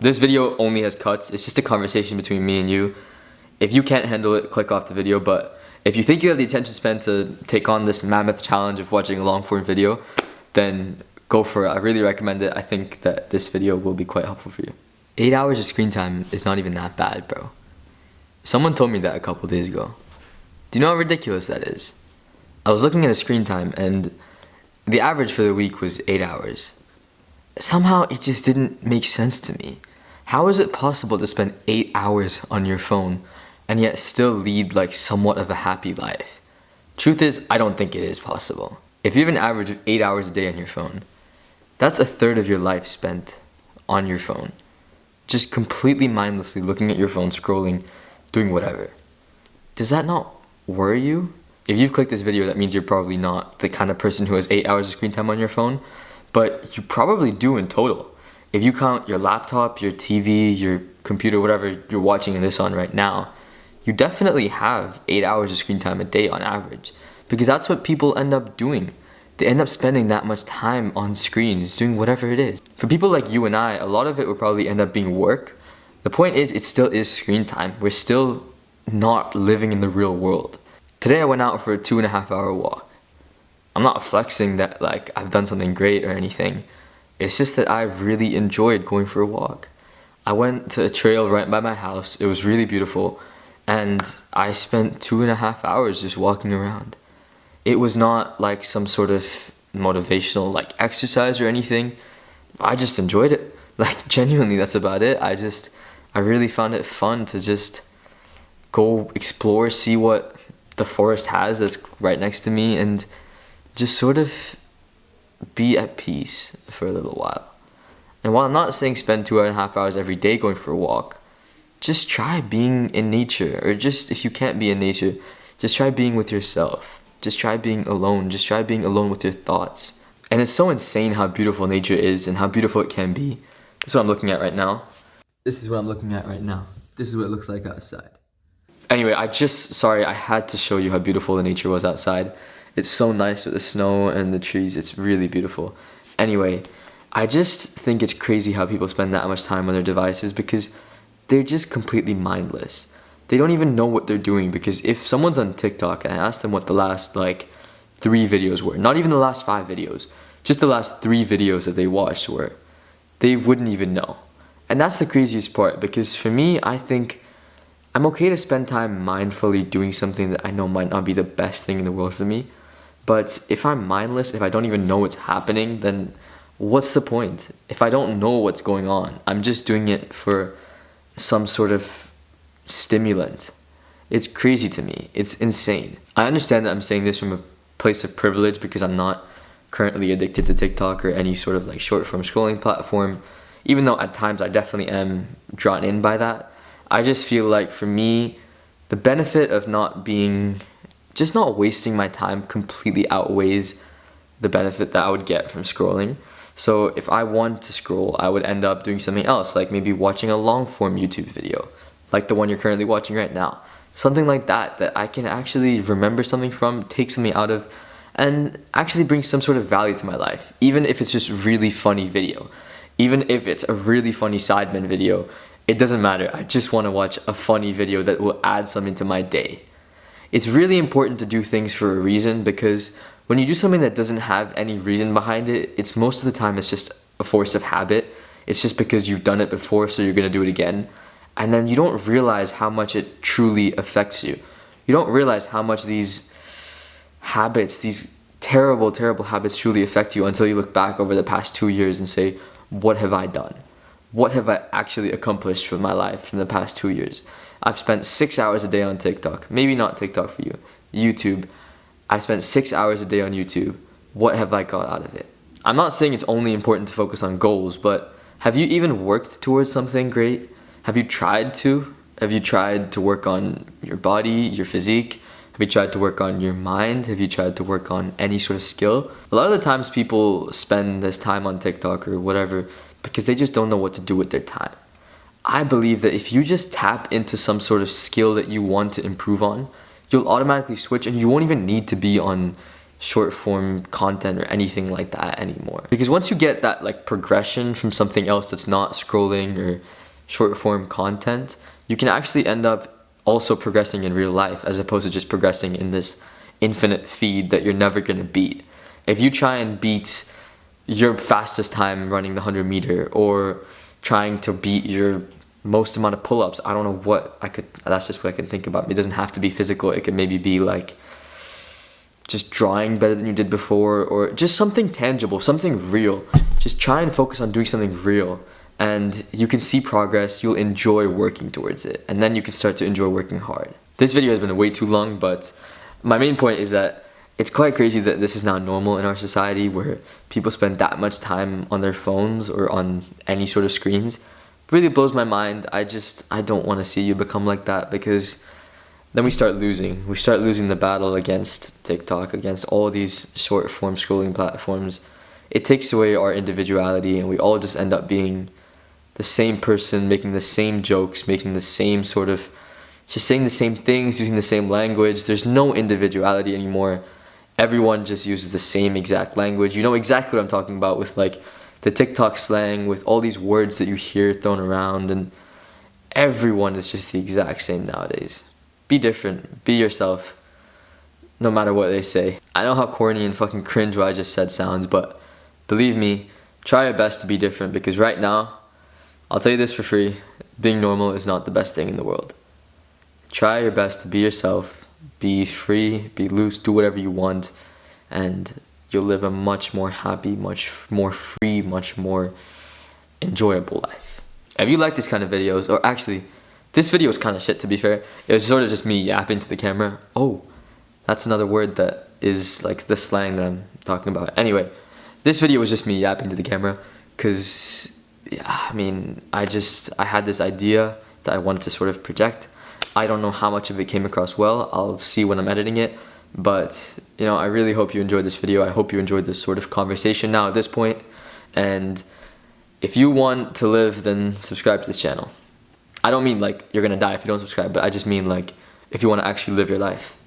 This video only has cuts. It's just a conversation between me and you. If you can't handle it, click off the video. But if you think you have the attention span to take on this mammoth challenge of watching a long form video, then go for it. I really recommend it. I think that this video will be quite helpful for you. 8 hours of screen time is not even that bad, bro. Someone told me that a couple days ago. Do you know how ridiculous that is? I was looking at a screen time and the average for the week was 8 hours. Somehow it just didn't make sense to me. How is it possible to spend 8 hours on your phone and yet still lead like somewhat of a happy life? Truth is, I don't think it is possible. If you have an average of 8 hours a day on your phone, that's a third of your life spent on your phone. Just completely mindlessly looking at your phone, scrolling, doing whatever. Does that not worry you? If you've clicked this video, that means you're probably not the kind of person who has 8 hours of screen time on your phone, but you probably do in total. If you count your laptop, your TV, your computer, whatever you're watching this on right now, you definitely have 8 hours of screen time a day on average, because that's what people end up doing. They end up spending that much time on screens, doing whatever it is. For people like you and I, a lot of it will probably end up being work. The point is, it still is screen time. We're still not living in the real world. Today I went out for a 2.5 hour walk. I'm not flexing that like I've done something great or anything. It's just that I really enjoyed going for a walk. I went to a trail right by my house. It was really beautiful. And I spent 2.5 hours just walking around. It was not like some sort of motivational like exercise or anything. I just enjoyed it. Like genuinely, that's about it. I really found it fun to just go explore, see what the forest has that's right next to me, and just sort of be at peace for a little while. And while I'm not saying spend 2.5 hours every day going for a walk, just try being in nature. Or just, if you can't be in nature, just try being with yourself. Just try being alone. Just try being alone with your thoughts. And it's so insane how beautiful nature is and how beautiful it can be. This is what I'm looking at right now. This is what I'm looking at right now. This is what it looks like outside. Anyway, I had to show you how beautiful the nature was outside. It's so nice with the snow and the trees. It's really beautiful. Anyway, I just think it's crazy how people spend that much time on their devices because they're just completely mindless. They don't even know what they're doing, because if someone's on TikTok and I ask them what the last 3 videos were, not even the last 5 videos, just the last 3 videos that they watched were, they wouldn't even know. And that's the craziest part, because for me, I think I'm okay to spend time mindfully doing something that I know might not be the best thing in the world for me. But if I'm mindless, if I don't even know what's happening, then what's the point? If I don't know what's going on, I'm just doing it for some sort of stimulant. It's crazy to me. It's insane. I understand that I'm saying this from a place of privilege because I'm not currently addicted to TikTok or any sort of short form scrolling platform, even though at times I definitely am drawn in by that. I just feel like for me, the benefit of not wasting my time completely outweighs the benefit that I would get from scrolling. So if I want to scroll, I would end up doing something else, like maybe watching a long form YouTube video, like the one you're currently watching right now. Something like that I can actually remember something from, take something out of, and actually bring some sort of value to my life. Even if it's just really funny video. Even if it's a really funny Sidemen video, it doesn't matter. I just want to watch a funny video that will add something to my day. It's really important to do things for a reason, because when you do something that doesn't have any reason behind it, it's most of the time it's just a force of habit. It's just because you've done it before, so you're going to do it again. And then you don't realize how much it truly affects you. You don't realize how much these habits, these terrible, terrible habits truly affect you until you look back over the past 2 years and say, what have I done? What have I actually accomplished with my life in the past 2 years? I've spent 6 hours a day on TikTok. Maybe not TikTok for you. YouTube. I spent 6 hours a day on YouTube. What have I got out of it? I'm not saying it's only important to focus on goals, but have you even worked towards something great? Have you tried to? Have you tried to work on your body, your physique? Have you tried to work on your mind? Have you tried to work on any sort of skill? A lot of the times people spend this time on TikTok or whatever because they just don't know what to do with their time. I believe that if you just tap into some sort of skill that you want to improve on, you'll automatically switch and you won't even need to be on short form content or anything like that anymore. Because once you get that like progression from something else that's not scrolling or short form content, you can actually end up also progressing in real life as opposed to just progressing in this infinite feed that you're never gonna beat. If you try and beat your fastest time running the 100 meter or trying to beat your most amount of pull-ups, I don't know what that's just what I can think about. It doesn't have to be physical. It could maybe be like just drawing better than you did before, or just something tangible, something real. Just try and focus on doing something real, and you can see progress. You'll enjoy working towards it, and then you can start to enjoy working hard. This video has been way too long, but my main point is that it's quite crazy that this is now normal in our society, where people spend that much time on their phones or on any sort of screens. It really blows my mind. I don't want to see you become like that, because then we start losing. We start losing the battle against TikTok, against all these short form scrolling platforms. It takes away our individuality, and we all just end up being the same person, making the same jokes, making the same sort of, just saying the same things, using the same language. There's no individuality anymore. Everyone just uses the same exact language. You know exactly what I'm talking about with like the TikTok slang, with all these words that you hear thrown around, and everyone is just the exact same nowadays. Be different, be yourself, no matter what they say. I know how corny and fucking cringe what I just said sounds, but believe me, try your best to be different, because right now, I'll tell you this for free, being normal is not the best thing in the world. Try your best to be yourself, be free, be loose, do whatever you want, and you'll live a much more happy, much more free, much more enjoyable life. If you like these kind of videos, or actually, this video was kind of shit, to be fair. It was sort of just me yapping to the camera. Oh, that's another word that is like the slang that I'm talking about. Anyway, this video was just me yapping to the camera, because, yeah, I mean, I had this idea that I wanted to sort of project. I don't know how much of it came across well. I'll see when I'm editing it. But, you know, I really hope you enjoyed this video. I hope you enjoyed this sort of conversation now at this point. And if you want to live, then subscribe to this channel. I don't mean like you're gonna die if you don't subscribe, but I just mean like if you want to actually live your life.